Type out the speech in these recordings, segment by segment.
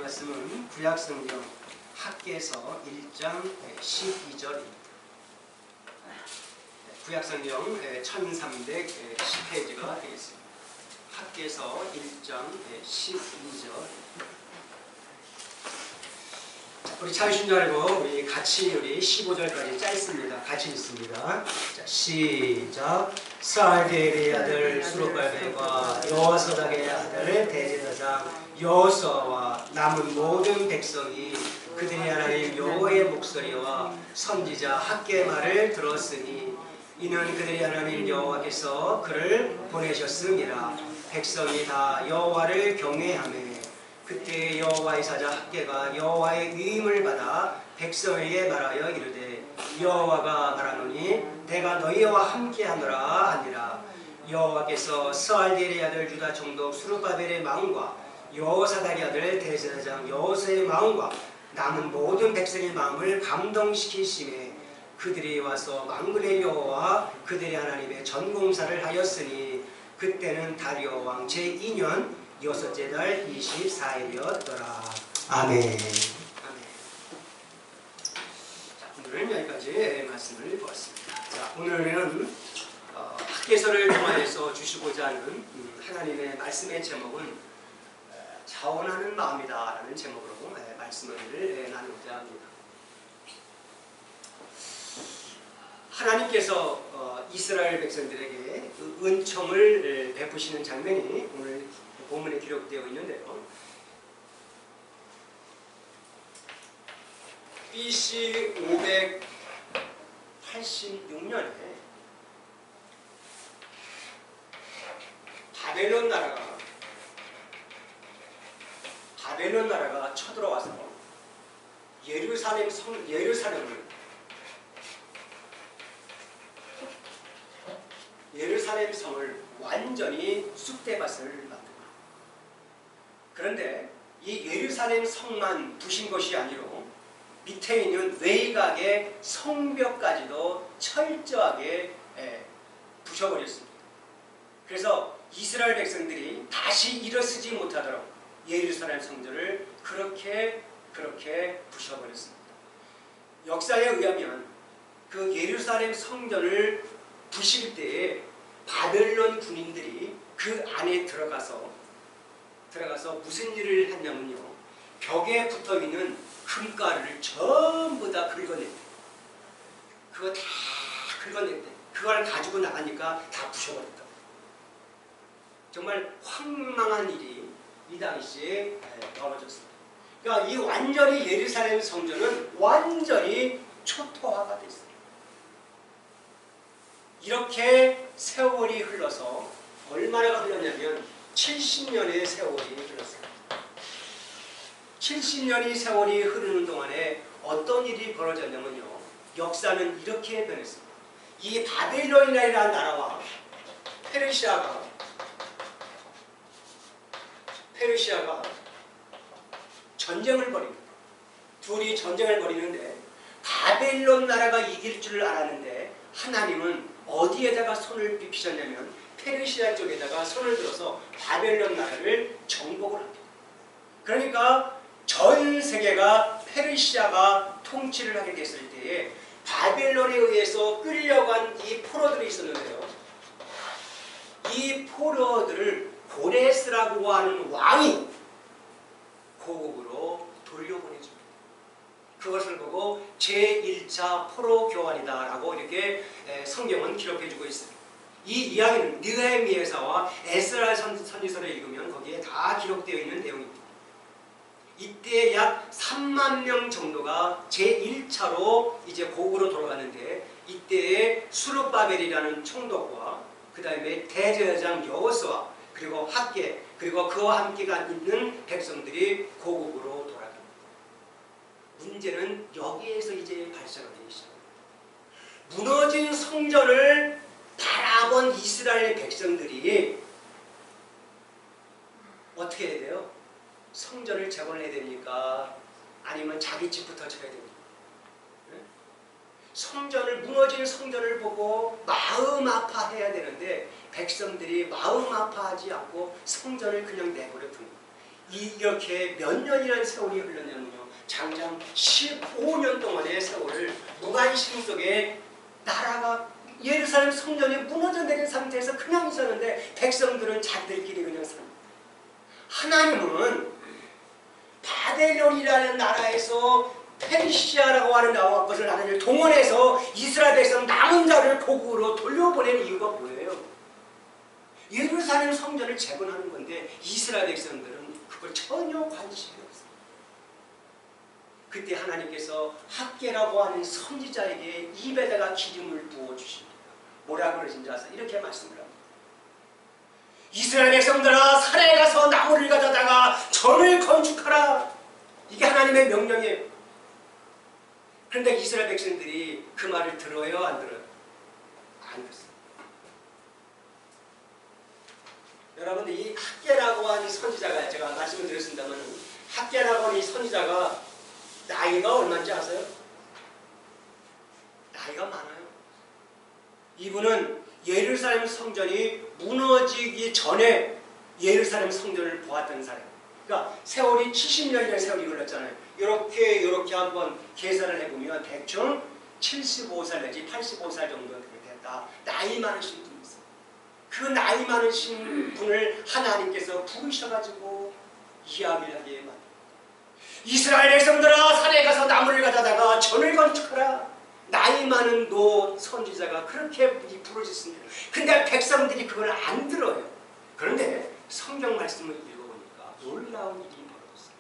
말씀은 구약성경 학개서 1장 12절입니다. 구약성경 1310페이지가 되겠습니다. 학개서 1장 12절. 우리 찾으신 줄 알고 우리 같이 우리 15절까지 짧습니다. 같이 읽습니다. 자, 시작. 스알디엘의 아들 스룹바벨과 여호사닥의 아들 대제사장 여호수아와 남은 모든 백성이 그들이 하나님 여호와의 목소리와 선지자 학개의 말을 들었으니 이는 그들이 하나님 여호와께서 그를 보내셨음이라. 백성이 다 여호와를 경외하며 그때 여호와의 사자 학개가 여호와의 위임을 받아 백성에게 말하여 이르되 여호와가 말하노니 내가 너희와 함께하노라 하니라. 여호와께서 스알디엘의 아들 유다 총독 스룹바벨의 마음과 여호사닥의 아들 대제사장 여호수아의 마음과 남은 모든 백성의 마음을 감동시키심에 그들이 와서 만군의 여호와 그들의 하나님의 전공사를 하였으니 그때는 다리오 왕 제2년 여섯째 달 24일이었더라. 아멘. 아멘. 자, 오늘은 여기까지 말씀을 보았습니다. 자, 오늘은 학개서를 통하여서 주시고자 하는 하나님의 말씀의 제목은 자원하는 마음이다 라는 제목으로 말씀을 나누고자 합니다. 하나님께서 이스라엘 백성들에게 은총을 베푸시는 장면이 오늘 본문에 기록되어 있는데요. BC 586년에 바벨론 나라가 쳐들어와서 예루살렘 성을 완전히 쑥대밭을 만듭니다. 그런데 이 예루살렘 성만 부신 것이 아니로 밑에 있는 외곽의 성벽까지도 철저하게 부셔버렸습니다. 그래서 이스라엘 백성들이 다시 일어서지 못하도록 예루살렘 성전을 그렇게 부셔버렸습니다. 역사에 의하면 그 예루살렘 성전을 부실 때에 바벨론 군인들이 그 안에 들어가서 무슨 일을 했냐면요. 벽에 붙어있는 금가루를 전부 다 긁어냈대. 그거 다 긁어냈대. 그걸 가지고 나가니까 다 부셔버렸다. 정말 황망한 일이 이 당시에 벌어졌습니다. 그러니까 이 완전히 예루살렘 성전은 완전히 초토화가 됐어요. 이렇게 세월이 흘러서 얼마나 흘렀냐면 70년의 세월이 흘렀습니다. 70년의 세월이 흐르는 동안에 어떤 일이 벌어졌냐면요. 역사는 이렇게 변했습니다. 이 바벨론이라는 나라와 페르시아가 전쟁을 벌입니다. 둘이 전쟁을 벌이는데 바벨론 나라가 이길 줄 알았는데 하나님은 어디에다가 손을 삐피셨냐면 페르시아 쪽에다가 손을 들어서 바벨론 나라를 정복을 합니다. 그러니까 전 세계가 페르시아가 통치를 하게 됐을 때에 바벨론에 의해서 끌려간 이 포로들이 있었는데요. 이 포로들을 고레스라고 하는 왕이 고국으로 돌려보내줍니다. 그것을 보고 제1차 포로 교환이다 라고 이렇게 성경은 기록해주고 있습니다. 이 이야기는 느헤미야서와 에스라 선지서를 읽으면 거기에 다 기록되어 있는 내용입니다. 이때 약 3만 명 정도가 제1차로 이제 고국으로 돌아가는데 이때에 수룹바벨이라는 총독과 그 다음에 대제사장 여호수아 그리고 학개 그리고 그와 함께가 있는 백성들이 고국으로 돌아갑니다. 문제는 여기에서 이제 발생을 되기 시작합니다. 무너진 성전을 바라본 이스라엘 백성들이 어떻게 해야 돼요? 성전을 재건을 해야 됩니까? 아니면 자기 집부터 쳐야 됩니까? 무너진 성전을 보고 마음 아파해야 되는데 백성들이 마음 아파하지 않고 성전을 그냥 내버려 둡니다. 이렇게 몇 년이라는 세월이 흘렀냐면요. 장장 15년 동안의 세월을 무관심 속에 나라가 예루살렘 성전이 무너져 내린 상태에서 그냥 있었는데 백성들은 자기들끼리 그냥 삽니다. 하나님은 바벨론이라는 나라에서 페르시아라고 하는 나라 것을 하나님을 동원해서 이스라엘 백성 남은 자를 고국으로 돌려보내는 이유가 뭐예요? 예루살렘 성전을 재건하는 건데 이스라엘 백성들은 그걸 전혀 관심이 없어요. 그때 하나님께서 학개라고 하는 선지자에게 입에다가 기름을 부어주십니다. 뭐라고 그러신지 아세요? 이렇게 말씀을 합니다. 이스라엘 백성들아, 산에 가서 나무를 가져다가 전을 건축하라. 이게 하나님의 명령이에요. 그런데 이스라엘 백성들이 그 말을 들어요, 안 들어요? 안 듣습니다. 여러분들 이 학개라고 하는 선지자가, 제가 말씀을 드렸습니다만, 학개라고 하는 이 선지자가 나이가 얼마인지 아세요? 나이가 많아요. 이분은 예루살렘 성전이 무너지기 전에 예루살렘 성전을 보았던 사람. 그러니까 세월이 70년이라는 세월이 흘렀잖아요. 이렇게 한번 계산을 해보면 대충 75살 내지 85살 정도 됐다. 나이 많으신 분이 있어요. 그 나이 많으신 분을 하나님께서 부르셔가지고 이야기를 하게 만듭니다. 이스라엘 백성들아, 산에 가서 나무를 가져다가 전을 건축하라. 나이 많은 노 선지자가 그렇게 부르짖습니다. 근데 백성들이 그걸 안 들어요. 그런데 성경 말씀을 읽어보니까 놀라운 일이 벌어졌어요.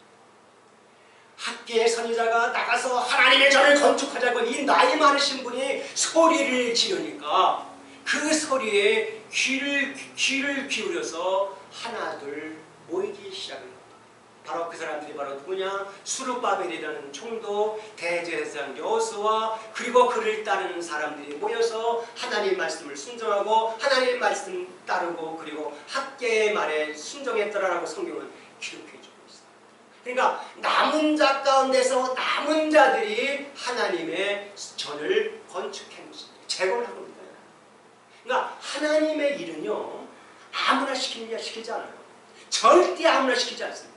학개의 선지자가 나가서 하나님의 전을 건축하자고 이 나이 많으신 분이 소리를 지르니까 그 소리에 귀를 기울여서 하나둘 모이기 시작합니다. 바로 그 사람들이 바로 누구냐? 수르바벨이라는 총독, 대제사장 여호수아, 그리고 그를 따르는 사람들이 모여서 하나님의 말씀을 순종하고 하나님의 말씀 따르고 그리고 학개의 말에 순종했더라라고 성경은 기록해주고 있어요. 그러니까 남은 자 가운데서 남은 자들이 하나님의 전을 건축한 것입니다. 재건한 겁니다. 그러니까 하나님의 일은요, 아무나 시키지 않아요. 절대 아무나 시키지 않습니다.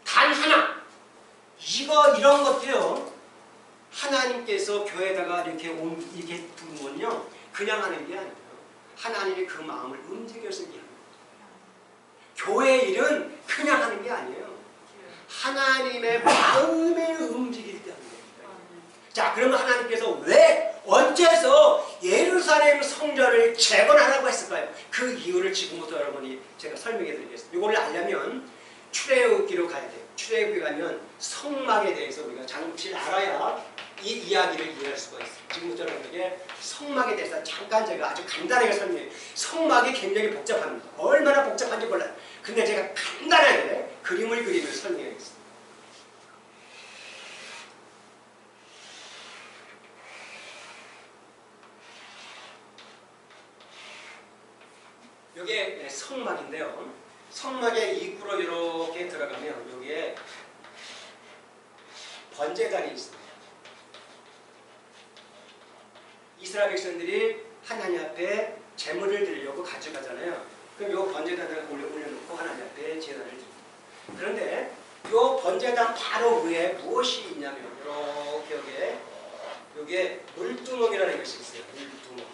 단 하나, 이런 것도요, 하나님께서 교회에다가 이렇게 두면요, 그냥 하는 게 아니에요. 하나님이 그 마음을 움직여서 하는 거예요. 교회 일은 그냥 하는 게 아니에요. 하나님의 마음에 움직일 때 하는 겁니다. 자, 그러면 하나님께서 왜 어째서 예루살렘 성전을 재건하라고 했을까요? 그 이유를 지금부터 여러분이 제가 설명해 드리겠습니다. 이걸 알려면 출애굽기로 가야 돼요. 출애굽기 가면 성막에 대해서 우리가 잠시 알아야 이 이야기를 이해할 수가 있어요. 지금부터 여러분에게 성막에 대해서 잠깐 제가 아주 간단하게 설명해요. 성막이 굉장히 복잡합니다. 얼마나 복잡한지 몰라요. 근데 제가 간단하게 그림을 그리면서 설명하겠습니다. 이게 성막인데요. 성막의 입구로 이렇게 들어가면 여기에 번제단이 있습니다. 이스라엘 백성들이 하나님 앞에 제물을 드리려고 가져가잖아요. 그럼 이 번제단을 올려놓고 하나님 앞에 제단을 드립니다. 그런데 이 번제단 바로 위에 무엇이 있냐면 이렇게 여기에 물두멍이라는 것이 있어요. 물두멍.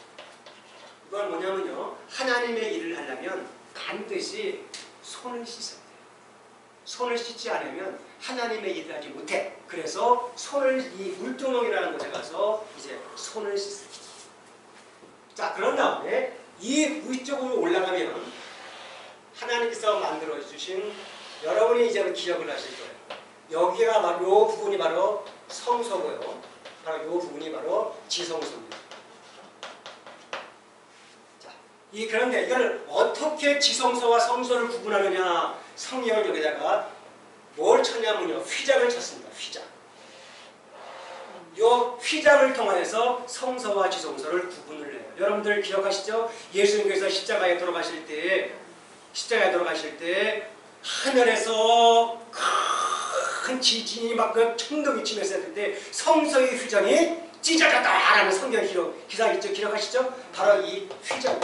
이건 뭐냐면요, 하나님의 일을 하려면 반드시 손을 씻어야 돼요. 손을 씻지 않으면 하나님의 일을 하지 못해. 그래서 이 물두멍이라는 곳에 가서 이제 손을 씻습니다. 자, 그런 다음에 이 위쪽으로 올라가면 하나님께서 만들어 주신, 여러분이 이제는 기억을 하실 거예요. 여기가 바로 이 부분이 바로 성소고요. 바로 이 부분이 바로 지성소입니다. 그런데 이걸 어떻게 지성소와 성소를 구분하느냐, 성경을 여기다가 뭘 쳤냐면요, 휘장을 쳤습니다. 휘장. 이 휘장을 통해서 성소와 지성소를 구분을 해요. 여러분들 기억하시죠? 예수님께서 십자가에 돌아가실 때 하늘에서 큰 지진이 막 천둥이 치면서 했을 때 성소의 휘장이 찢어졌다라는 성경 기사 있죠? 기억하시죠? 바로 이 휘장.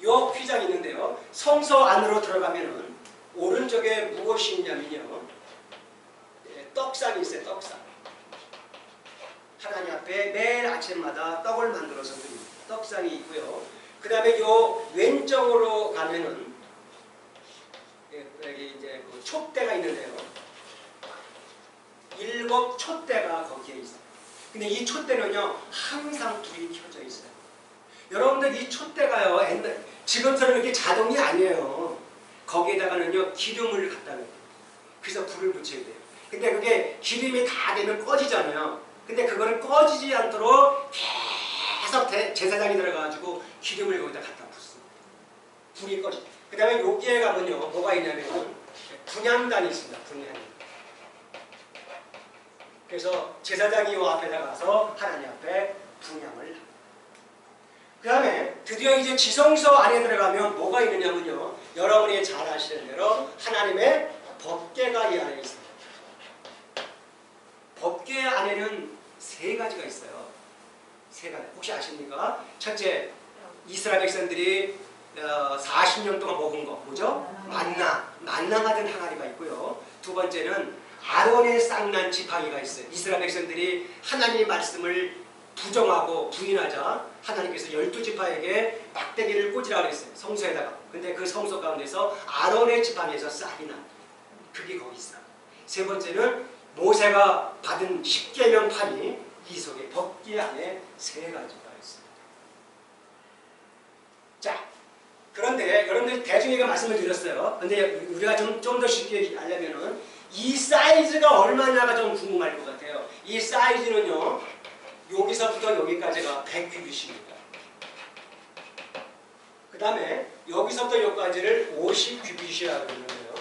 이 휘장이 있는데요, 성소 안으로 들어가면은 오른쪽에 무엇이 있냐면요. 떡상이 있어요. 떡상. 하나님 앞에 매일 아침마다 떡을 만들어서 드립니다. 떡상이 있고요. 그 다음에 요 왼쪽으로 가면은 여기 이제 그 촛대가 있는데요. 7 촛대가 거기에 있어요. 근데 이 촛대는요 항상 불이 켜져 있어요. 여러분들 이 촛대가요 지금처럼 이렇게 자동이 아니에요. 거기에다가는요 기름을 갖다 놓어요. 그래서 불을 붙여야 돼요. 근데 그게 기름이 다 되면 꺼지잖아요. 근데 그거를 꺼지지 않도록 계속 제사장이 들어가가지고 기름을 거기다 갖다 붓습니다. 불이 꺼지. 그 다음에 여기에 가면요 뭐가 있냐면 분향단이 있습니다. 분향단. 그래서 제사장이 이 앞에다 가서 하나님 앞에 분향을 합니다. 그 다음에 드디어 이제 지성소 안에 들어가면 뭐가 있느냐면요. 여러분이 잘 아시는 대로 하나님의 법궤가 이 안에 있습니다. 법궤 안에는 3가지가 있어요. 3가지. 혹시 아십니까? 첫째, 이스라엘 백성들이 40년 동안 먹은 거 뭐죠? 만나가 된 항아리가 있고요. 두 번째는 아론의 쌍난 지팡이가 있어요. 이스라엘 백성들이 하나님의 말씀을 부정하고 부인하자 하나님께서 12지파에게 막대기를 꽂으라고 했어요. 성소에다가. 근데 그 성소 가운데서 아론의 지팡이에서 싹이 난 그게 거기 있어요. 세 번째는 모세가 받은 십계명판이 이 속에 법궤 안에 3가지가 있습니다. 자, 그런데 여러분들이 대충 말씀을 드렸어요. 근데 우리가 좀 더 쉽게 알려면은 이 사이즈가 얼마냐가 좀 궁금할 것 같아요. 이 사이즈는요, 여기서부터 여기까지가 100규빗입니다. 그 다음에 여기서부터 여기까지를 50규빗이라고 그러는데요.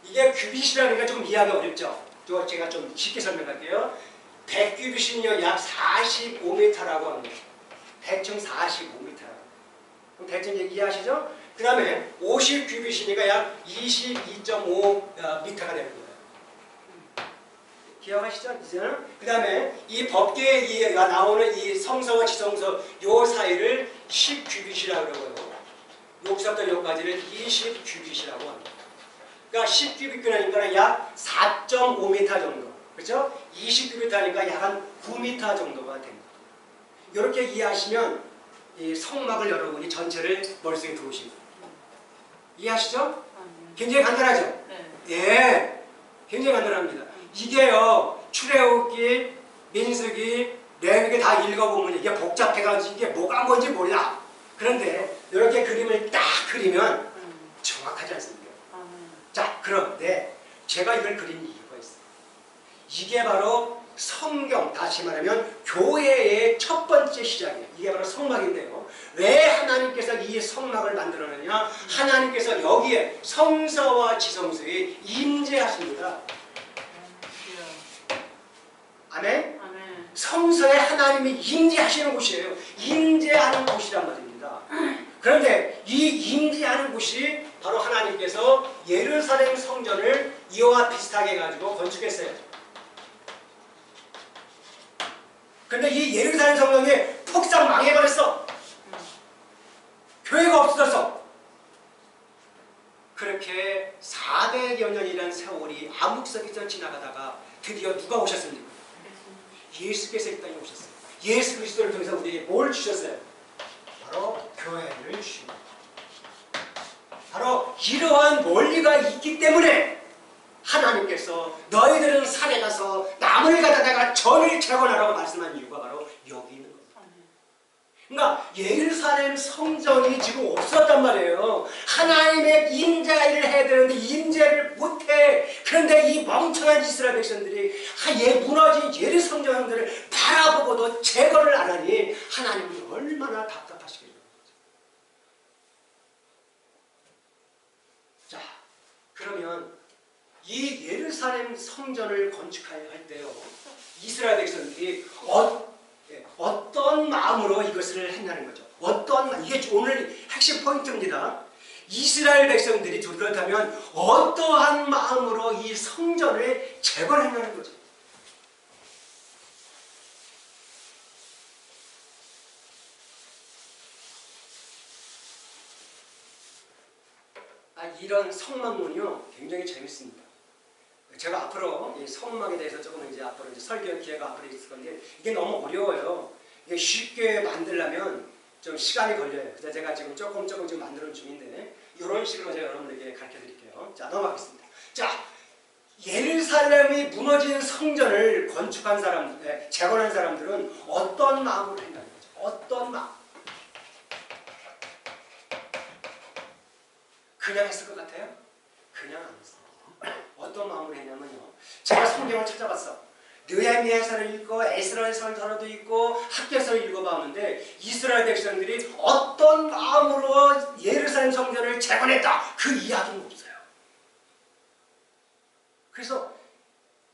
이게 규빗이라니까 조금 이해하기 어렵죠? 제가 좀 쉽게 설명할게요. 100규빗이면요 약 45m라고 합니다. 100층 45m라고. 그럼 대충 이해하시죠? 그 다음에 50규빗이니까 약 22.5m가 되는 거예요. 기억하시죠? 그 다음에 이 법궤에 나오는 이 성서와 지성서 요 사이를 10규빗이라고 그러고요. 여기서부터 여기까지를 20규빗이라고 합니다. 그러니까 10규빗 그러니까 약 4.5m 정도. 그렇죠? 20규빗 하니까 약 한 9m 정도가 됩니다. 이렇게 이해하시면 이 성막을 여러분이 전체를 머릿속에 들어오십니다. 이해하시죠? 굉장히 간단하죠? 예, 굉장히 간단합니다. 이게요, 출애굽기, 민수기, 레위기 다 읽어보면 이게 복잡해가지고 이게 뭐가 뭔지 몰라. 그런데 이렇게 그림을 딱 그리면 정확하지 않습니까? 자, 그런데 제가 이걸 그린 이유가 있어요. 이게 바로 성경, 다시 말하면 교회의 첫 번째 시작이에요. 이게 바로 성막인데요. 왜 하나님께서 이 성막을 만들었느냐? 하나님께서 여기에 성서와 지성소에 임재하십니다. 아멘? 성서에 하나님이 임재하시는 곳이에요. 임재하는 곳이란 말입니다. 그런데 이 임재하는 곳이 바로 하나님께서 예루살렘 성전을 이와 비슷하게 해가지고 건축했어요. 그런데 이 예루살렘 성전이 폭삭 망해버렸어. 교회가 없어졌어. 그렇게 400여 년이라는 세월이 암흑석에서 지나가다가 드디어 누가 오셨습니까? 예수께서 이 땅에 오셨어요. 예수 그리스도를 통해서 우리에게 뭘 주셨어요? 바로 교회를 주십니다. 바로 이러한 원리가 있기 때문에 하나님께서 너희들은 산에 가서 나무를 가져다가 전을 재건하라고 말씀한 이유가 바로 여기 있는 겁니다. 그러니까 예루살렘 성전이 지금 없었단 말이에요. 하나님의 임재를 해야 되는데 임재를 못해. 그런데 이 멍청한 이스라엘 백성들이 무너진 예루살렘 성전들을 바라보고도 재건을 안 하니 하나님은 얼마나 답답하시겠어요. 자, 그러면 이 예루살렘 성전을 건축할 때요, 이스라엘 백성들이 어떤 마음으로 이것을 했냐는 거죠. 이게 오늘 핵심 포인트입니다. 이스라엘 백성들이 그렇다면 어떠한 마음으로 이 성전을 재건했냐는 거죠. 이런 성막론이요 굉장히 재밌습니다. 제가 앞으로 이 성막에 대해서 조금 이제 앞으로 이제 설교 기회가 앞으로 있을 건데 이게 너무 어려워요. 이게 쉽게 만들려면 좀 시간이 걸려요. 그래서 제가 지금 조금 지금 만드는 중인데 이런 식으로 제가 여러분들에게 가르쳐 드릴게요. 자, 넘어가겠습니다. 자, 예루살렘이 무너진 성전을 건축한 사람, 재건한 사람들은 어떤 마음으로 했냐는 거죠. 어떤 마음? 그냥 했을 것 같아요? 그냥 안 했어요. 어떤 마음으로 했냐면요. 제가 성경을 찾아봤어. 느헤미야서를 읽고 에스라서도 읽고 학개서를 읽어봤는데 이스라엘 백성들이 어떤 마음으로 예루살렘 성전을 재건했다. 그 이야기는 없어요. 그래서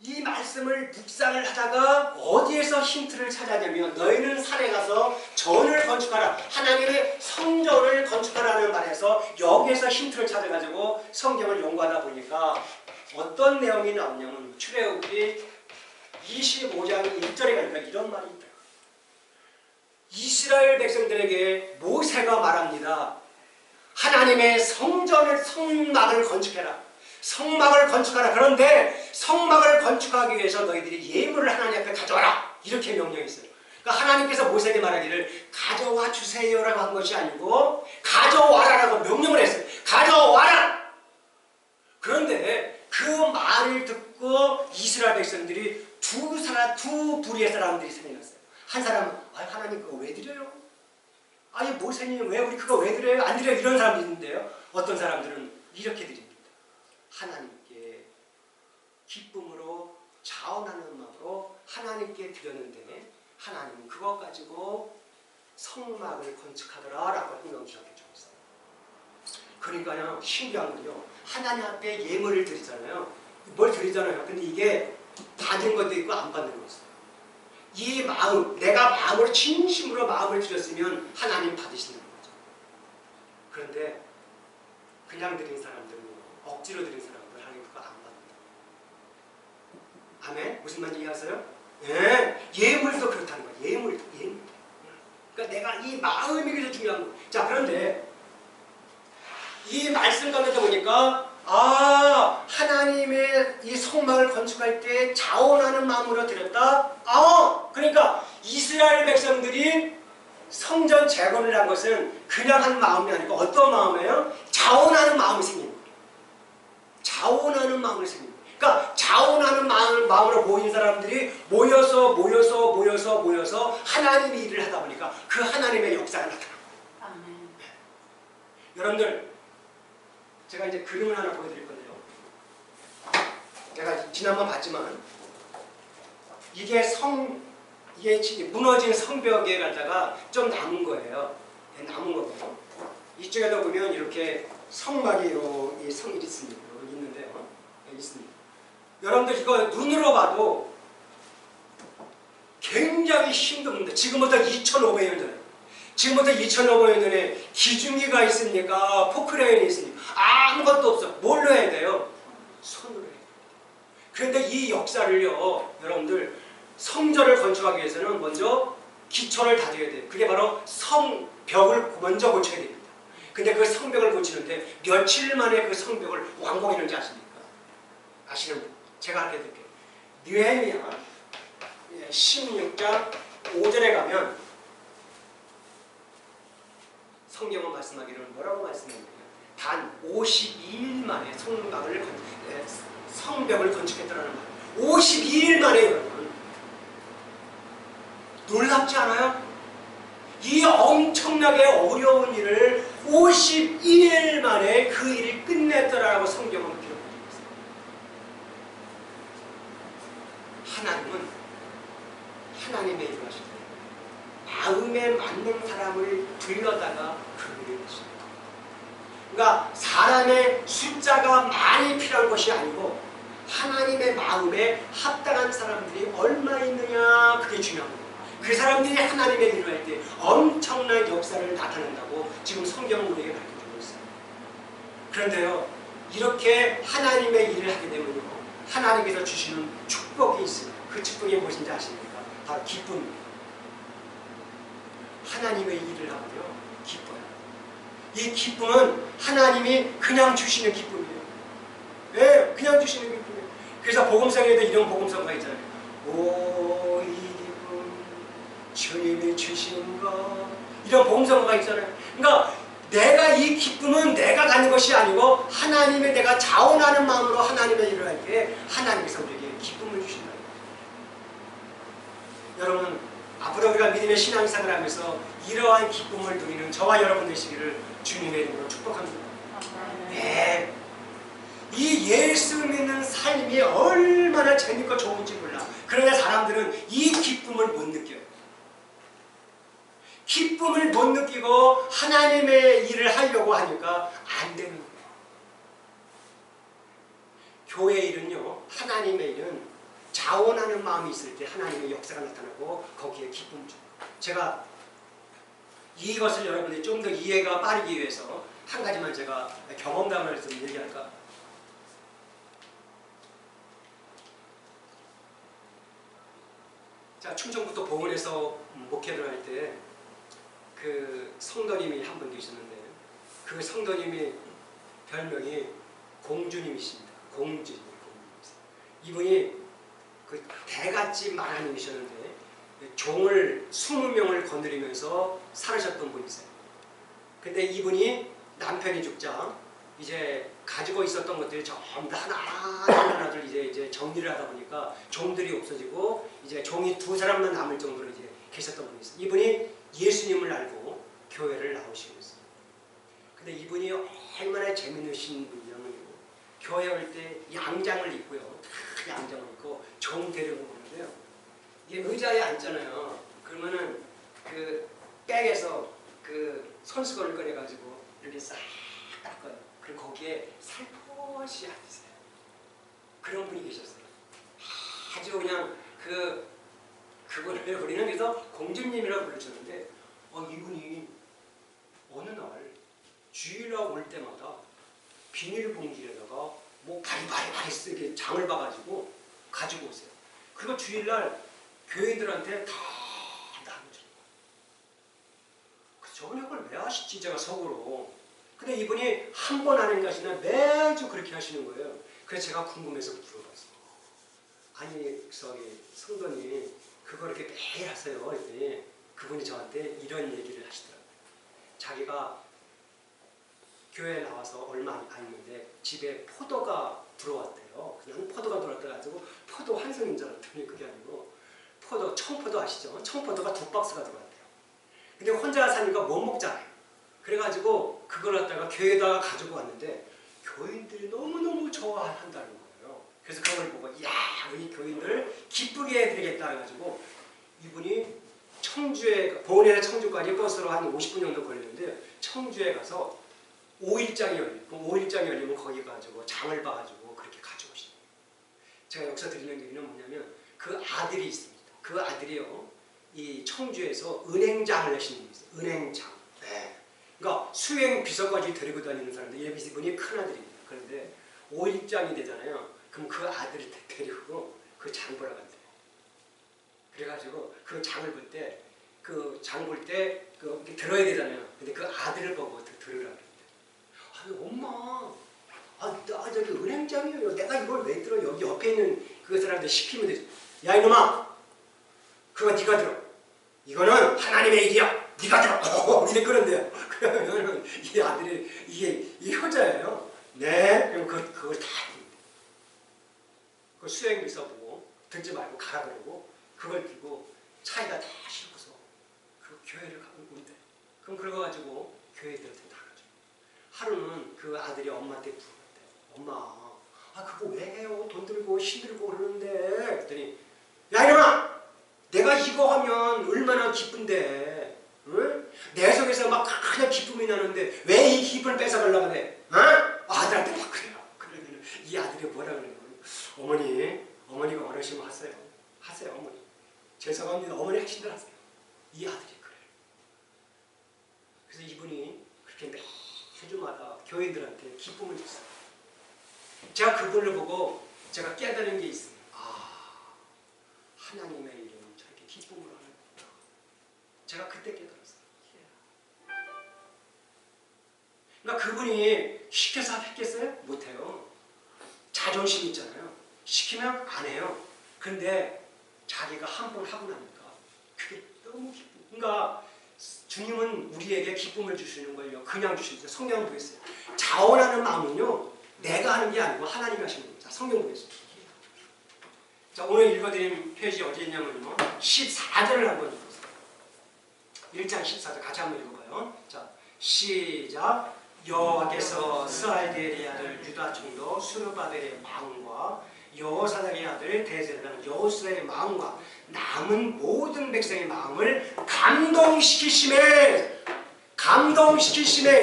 이 말씀을 묵상을 하다가 어디에서 힌트를 찾았냐면 너희는 산에 가서 전을 건축하라. 하나님의 성전을 건축하라는 말에서 여기에서 힌트를 찾아가지고 성경을 연구하다 보니까 어떤 내용이 나오냐면 출애굽기 25장 1절에 가니까 이런 말이 있다. 이스라엘 백성들에게 모세가 말합니다. 하나님의 성막을 건축해라. 성막을 건축하라. 그런데 성막을 건축하기 위해서 너희들이 예물을 하나님 앞에 가져와라. 이렇게 명령했어요. 그러니까 하나님께서 모세에게 말하기를 가져와 주세요라고 한 것이 아니고 가져와라라고 명령을 했어요. 가져와라. 그런데 그 말을 듣고 이스라엘 백성들이 두 부류의 사람들이 생겼어요. 한 사람은 하나님 그거 왜 드려요? 아니 모세님 왜 우리 그거 왜 드려요? 안 드려요. 이런 사람이 있는데요. 어떤 사람들은 이렇게 드립니다. 하나님께 기쁨으로 자원하는 마음으로 하나님께 드렸는데 하나님은 그것 가지고 성막을 건축하더라 라고 성경 기록해 주고 있어요. 그러니까요 신기한 건요. 하나님 앞에 예물을 드리잖아요. 뭘 드리잖아요. 근데 이게 받은 것도 있고 안 받는 것도 있어요. 이 마음, 내가 마음으로 진심으로 마음을 드렸으면 하나님 받으시는 거죠. 그런데 그냥 드린 사람들은 억지로 드린 사람들 하나님 그거 안 받는다. 아멘? 무슨 말인지 이해하세요? 예, 예물도 그렇다는 거예요. 예물도. 그러니까 내가 이 마음이 그래서 중요한 거예요. 자, 그런데 이 말씀 가운데 보니까 하나님의 이 성막을 건축할 때 자원하는 마음으로 드렸다. 그러니까 이스라엘 백성들이 성전 재건을 한 것은 그냥 한 마음이 아니고 어떤 마음이에요? 자원하는 마음이 생깁니다. 자원하는 마음이 생깁니다. 그러니까 자원하는 마음으로 모인 사람들이 모여서 하나님의 일을 하다 보니까 그 하나님의 역사가 나타납니다. 아멘. 여러분들 제가 이제 그림을 하나 보여드릴 건데요. 제가 지난번 봤지만 이게 무너진 성벽에 갖다가 좀 남은 거예요. 남은 거거든요. 이쪽에도 보면 이렇게 성막이 이 성이 있습니다. 있는데요. 있습니다. 여러분들 이거 눈으로 봐도 굉장히 힘듭니다. 지금부터 2,500년 전에. 지금부터 2,500년 전에 기중기가 있습니까? 포크레인이 있습니까? 아무것도 없어. 뭘로 해야 돼요? 손으로 해야 돼요. 그런데 이 역사를요, 여러분들 성전을 건축하기 위해서는 먼저 기초를 다져야 돼요. 그게 바로 성벽을 먼저 고쳐야 됩니다. 근데 그 성벽을 고치는데 며칠 만에 그 성벽을 완공했는지 아십니까? 아시는 분? 제가 알려드릴게요. 느헤미야 16장 5절에 가면 성경은 말씀하기를 뭐라고 말씀합니까? 단 52일 만에 성벽을 건축했다는 말. 52일 만에 여러분. 놀랍지 않아요? 이 엄청나게 어려운 일을 52일 만에 그 일을 끝냈더라라고 성경은 기록하고 있습니다. 하나님은 하나님의 일을 하실 때 마음에 맞는 사람을 불러다가 그 일을 하십니다. 그러니까 사람의 숫자가 많이 필요한 것이 아니고 하나님의 마음에 합당한 사람들이 얼마 있느냐 그게 중요한 거예요. 그 사람들이 하나님의 일을 할 때 엄청난 역사를 나타낸다고 지금 성경은 우리에게 가르쳐주고 있어요. 그런데요, 이렇게 하나님의 일을 하게 되면요, 하나님께서 주시는 축복이 있습니다. 그 축복이 무엇인지 아십니까? 바로 기쁨입니다. 하나님의 일을 하고요, 기뻐요. 이 기쁨은 하나님이 그냥 주시는 기쁨이에요. 예, 그냥 주시는 기쁨이에요. 그래서 복음성에도 이런 복음성가 있잖아요. 오, 이 기쁨 주님이 주신 것. 이런 복음성가 있잖아요. 그러니까 내가 이 기쁨은 내가 갖는 것이 아니고 하나님의 내가 자원하는 마음으로 하나님의 일을 할 때 하나님께서 우리에게 기쁨을 주신다. 여러분, 앞으로 우리가 믿음의 신앙생활을 하면서 이러한 기쁨을 누리는 저와 여러분 되시기를 주님의 이름으로 축복합니다. 네. 이 예수 믿는 삶이 얼마나 재밌고 좋은지 몰라. 그러나 사람들은 이 기쁨을 못 느껴요. 기쁨을 못 느끼고 하나님의 일을 하려고 하니까 안 되는 거예요. 교회 일은요, 하나님의 일은 자원하는 마음이 있을 때 하나님의 역사가 나타나고 거기에 기쁨을 줘요. 제가 이것을 여러분들이 좀 더 이해가 빠르기 위해서 한 가지만 제가 경험담을 좀 얘기할까? 자, 충청북도 봉은에서 목회를 할 때 그 성도님이 한 분 계셨는데 그 성도님이 별명이 공주님이십니다. 공주님. 이분이 그 대갓집 마라님이셨는데 종을 20명을 거느리면서 살으셨던 분이세요. 근데 이분이 남편이 죽자 이제 가지고 있었던 것들이 전부 하나둘 이제 정리를 하다 보니까 종들이 없어지고 이제 종이 2사람만 남을 정도로 이제 계셨던 분이 있어요. 이분이 예수님을 알고 교회를 나오시고 있어요. 근데 이분이 얼마나 재밌으신 분이냐면 교회 올 때 양장을 입고요. 다 양장을 입고 종 데리고 오는데요. 이게 의자에 앉잖아요. 그러면은 그 백에서 그 손수건을 꺼내가지고 이렇게 싹 닦아요. 그리고 거기에 살포시 앉으세요. 그런 분이 계셨어요. 아주 그냥 그분을 우리는 그래서 공주님이라고 부르셨는데 이분이 어느 날 주일날 올 때마다 비닐봉지에다가 뭐 바리바리 쓰게 장을 봐가지고 가지고 오세요. 그리고 주일날 교인들한테 다 나눠줘요. 저분이 그걸 왜 하시지 제가 속으로. 근데 이분이 한 번 하는 것이 아니라 매주 그렇게 하시는 거예요. 그래서 제가 궁금해서 물어봤어요. 아니 저기 성도님 그거 이렇게 매일 하세요. 그랬더니 그분이 저한테 이런 얘기를 하시더라고요. 자기가 교회에 나와서 얼마 안 있는데 집에 포도가 들어왔대요. 그냥 포도가 들어왔다가지고 포도 한 송인 줄 알았더니 그게 아니고 포도, 청포도 아시죠? 청포도가 2박스가 들어왔대요. 근데 혼자 사니까 못 먹잖아요. 그래가지고 그걸 갖다가 교회에다가 가지고 왔는데 교인들이 너무너무 좋아한다는 거예요. 그래서 그걸 보고 야 우리 교인들 기쁘게 해드리겠다 해가지고 이분이 청주에 봉은에서 청주까지 버스로 한 50분 정도 걸리는데 청주에 가서 5일장이 열리고 5일장이 열리면 거기 가지고 장을 봐가지고 그렇게 가져오시는 거예요. 제가 여기서 드리는 얘기는 뭐냐면 그 아들이 있습니다. 그 아들이요 이 청주에서 은행장을 하시는 분이 있어요. 은행장. 네. 그러니까 수행 비서까지 데리고 다니는 사람들 이분이 큰 아들입니다. 그런데 5일장이 되잖아요. 그럼 그 아들을 데리고 그 장 보러 간대요. 그래가지고 그 장을 볼 때 그 장 볼 때 들어야 되잖아요. 근데 그 아들을 보고 들으라고. 아니 엄마, 나 저기 은행장이에요. 내가 이걸 왜 들어? 여기 옆에 있는 그 사람들 시키면 되지. 야 이놈아, 그거 네가 들어. 이거는 하나님의 일이야. 네가 들어. 이제 그런데요. 그러면 이 아들이 이게 효자예요. 네, 그럼 그걸 다 그 수행비서 보고 듣지 말고 가라 그러고 그걸 들고 차에다 다 싣고서 그 교회를 가고 온대. 그럼 그거 가지고 교회들한테 하루는 그 아들이 엄마한테 물어봤대. 엄마, 그거 왜 해요? 돈 들고 힘들고 그러는데. 그랬더니 야 이놈아, 내가 이거 하면 얼마나 기쁜데, 응? 내 속에서 막 그냥 기쁨이 나는데 왜 이 기쁨을 뺏어가려고 그래? 어? 아들한테 막 그래요. 그러면 이 아들이 뭐라 그러냐면 어머니가 원하시면 하세요 어머니. 죄송합니다. 어머니 하신 대로 하세요. 이 아들이 그래요. 그래서 이분이 그렇게 주마다 교인들한테 기쁨을 줬어요. 제가 그분을 보고 제가 깨달은 게 있습니다. 하나님의 일은 저렇게 기쁨으로 하는구나. 제가 그때 깨달았어요. 그분이 시켜서 했겠어요? 못해요. 자존심 있잖아요. 시키면 안 해요. 근데 자기가 한 번 하고 나니까 그게 너무 기쁨. 그러니까 주님은 우리에게 기쁨을 주시는 거예요. 그냥 주시는 거예요. 성경 보겠어요. 자원하는 마음은요, 내가 하는 게 아니고 하나님이 하시는 겁니다. 성경 보겠습니다. 자, 오늘 읽어드린 페이지 어디 있냐면요, 14절을 한번 읽어보세요. 1장 14절 같이 한번 읽어봐요. 자, 시작. 여호와께서 스알디엘의 아들 유다 총독 스룹바벨의 마음과 여호사닥의 아들 데셀랑 여호수아의 마음과 남은 모든 백성의 마음을 감동시키심에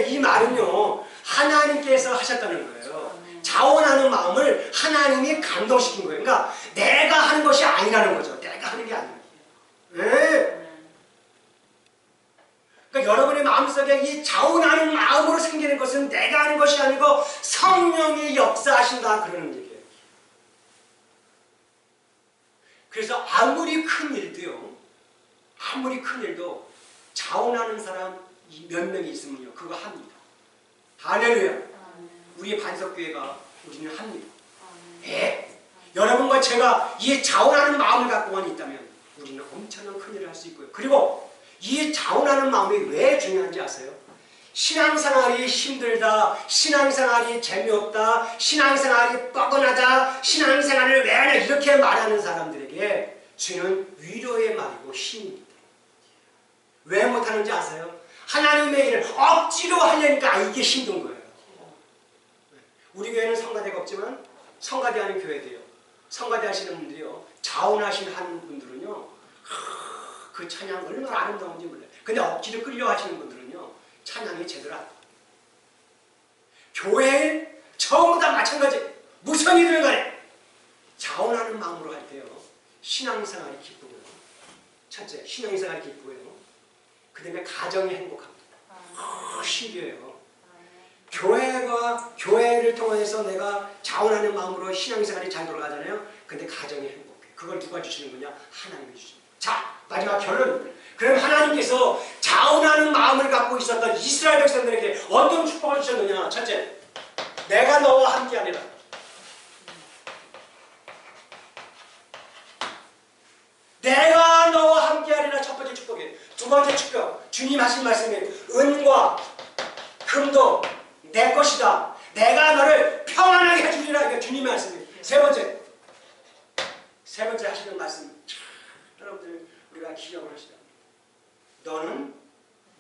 이 말은요, 하나님께서 하셨다는 거예요. 자원하는 마음을 하나님이 감동시킨 거예요. 그러니까 내가 하는 것이 아니라는 거죠. 내가 하는 게 아니에요. 네. 그러니까 여러분의 마음속에 이 자원하는 마음으로 생기는 것은 내가 하는 것이 아니고 성령이 역사하신다 그러는 얘기예요. 그래서 아무리 큰 일도요, 자원하는 사람 몇 명이 있으면요, 그거 합니다. 할렐루야. 우리 반석교회가 우리는 합니다. 예. 여러분과 제가 이 자원하는 마음을 갖고만 있다면 우리는 엄청난 큰 일을 할 수 있고요. 그리고 이 자원하는 마음이 왜 중요한지 아세요? 신앙생활이 힘들다, 신앙생활이 재미없다, 신앙생활이 뻐근하다, 신앙생활을 왜 하냐 이렇게 말하는 사람들에게 주는 위로의 말이고 힘입니다. 왜 못하는지 아세요? 하나님의 일을 억지로 하려니까 이게 힘든 거예요. 우리 교회는 성가대가 없지만 성가대 하는 교회도요, 성가대 하시는 분들이요, 자원하시는 분들은요, 그 찬양 얼마나 아름다운지 몰라요. 근데 억지로 끌려 하시는 분들은요, 찬양이 제대로 안 돼요. 교회에 전부 다 마찬가지. 무슨 일을 간에 자원하는 마음으로 할 때요, 신앙생활이 기쁘고요. 첫째, 신앙생활이 기쁘고요. 그 다음에 가정이 행복합니다. 신기해요. 교회를 통해서 내가 자원하는 마음으로 신앙생활이 잘 돌아가잖아요. 근데 가정이 행복해. 그걸 누가 주시는 거냐? 하나님이 주십니다. 자, 마지막 결론. 그럼 하나님께서 자원하는 마음을 갖고 있었던 이스라엘 백성들에게 어떤 축복을 주셨느냐? 첫째, 내가 너와 함께하리라. 내가 너와 함께하리라. 첫 번째 축복이에요. 두 번째 축복, 주님 하신 말씀이 은과 금도 내 것이다. 내가 너를 평안하게 해주리라. 이게 주님의 말씀이에요. 세 번째 하시는 말씀, 여러분들 우리가 기억을 하시라. 너는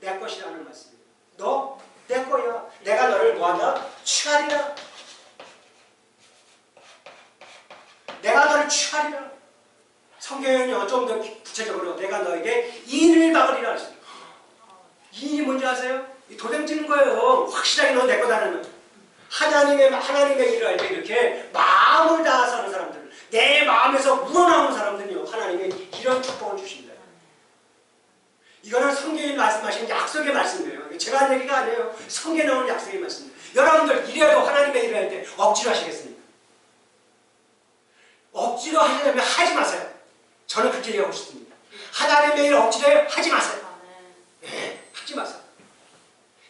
내 것이라는 말씀이에요. 너 내 거야. 내가 너를 뭐한다? 취하리라. 내가 너를 취하리라. 성경은요, 좀 더 구체적으로 내가 너에게 인을 박으리라 하십니다. 인이 뭔지 아세요? 도장 찍는 거예요. 확실하게 너 내 거다라는 거예요. 하나님의 일을 할 때 이렇게 마음을 다해서 하는 사람들, 내 마음에서 우러나오는 사람들은요, 하나님이 이런 축복을 주십니다. 이거는 성경이 말씀하신 약속의 말씀이에요. 제가 한 얘기가 아니에요. 성경에 나오는 약속의 말씀입니다. 여러분들 이래도 하나님의 일을 할 때 억지로 하시겠습니까? 억지로 하려면 하지 마세요. 저는 그렇게 얘기하고 싶습니다. 하나님의 일을 억지로 하지 마세요. 네, 하지 마세요.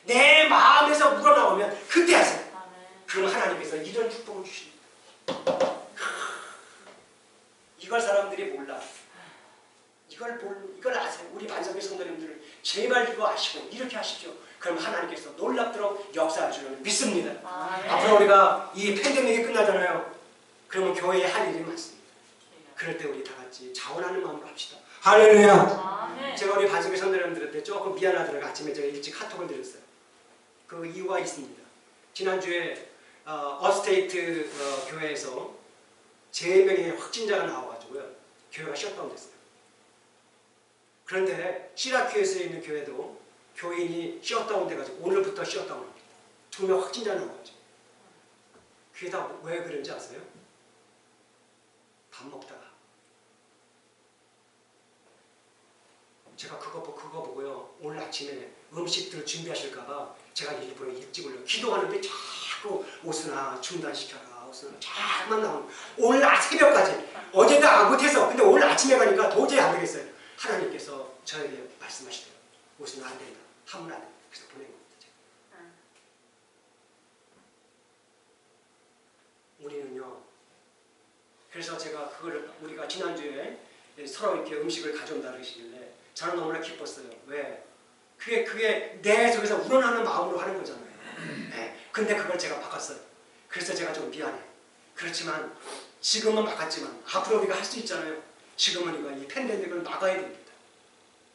내 마음에서 우러나오면 그때 하세요. 그럼 하나님께서 이런 축복을 주십니다. 이걸 사람들이 몰라. 이걸 아세요. 우리 반석의 성도님들 제발 이거 아시고 이렇게 하십시오. 그럼 하나님께서 놀랍도록 역사할 줄을 믿습니다. 앞으로 우리가 이 팬데믹이 끝나잖아요. 그러면 교회에 할 일이 많습니다. 그럴 때 우리 다 같이 자원하는 마음으로 합시다. 할렐루야. 제가 우리 반석의 성도님들한테 조금 미안하더라고요. 아침에 제가 일찍 카톡을 드렸어요. 그 이유가 있습니다. 지난주에 업스테이트 교회에서 3명의 확진자가 나와가지고요, 교회가 셧다운 됐어요. 그런데 시라큐에서 있는 교회도 교인이 셧다운 돼가지고 오늘부터 셧다운합니다. 2명 확진자 나와가지고. 그게 다 왜 그런지 아세요? 밥 먹다가. 제가 그거 보고요, 오늘 아침에 음식들 준비하실까봐 제가 일부러 일찍 올려 기도하는데 자꾸 오스나 중단시켜라, 오스나 자꾸만 나오는. 오늘 새벽까지, 어제도 못해서, 근데 오늘 아침에 가니까 도저히 안 되겠어요. 하나님께서 저에게 말씀하시더라고요. 오스나 안 된다, 하면 안 된다. 그래서 보낸 겁니다. 제가. 그래서 제가 그거를 우리가 지난주에 서로 이렇게 음식을 가져온다 그러시길래 저는 너무나 기뻤어요. 왜? 그게 내 속에서 우러나는 마음으로 하는 거잖아요. 네. 근데 그걸 제가 바꿨어요. 그래서 제가 좀 미안해. 그렇지만 지금은 막았지만 앞으로 우리가 할 수 있잖아요. 지금은 이거 이 팬데믹을 막아야 됩니다.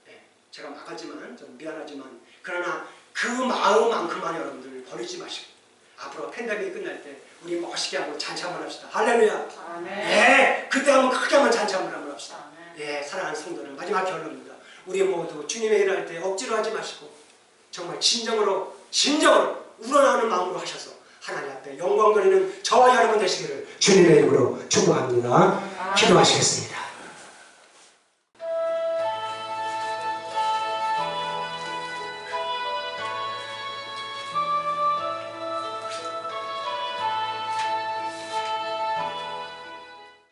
네. 제가 막았지만 좀 미안하지만 그러나 그 마음만큼만 여러분들 버리지 마시고 앞으로 팬데믹이 끝날 때 우리 멋있게 한번 잔치 한번 합시다. 할렐루야. 아멘. 네. 그때 한번 크게 한번 잔치 한번 합시다. 예, 사랑하는 성도는 마지막 결론입니다. 우리 모두 주님의 일을 할 때 억지로 하지 마시고 정말 진정으로 우러나오는 마음으로 하셔서 하나님 앞에 영광 돌리는 저와 여러분 되시기를 주님의 이름으로 축복합니다. 기도하시겠습니다.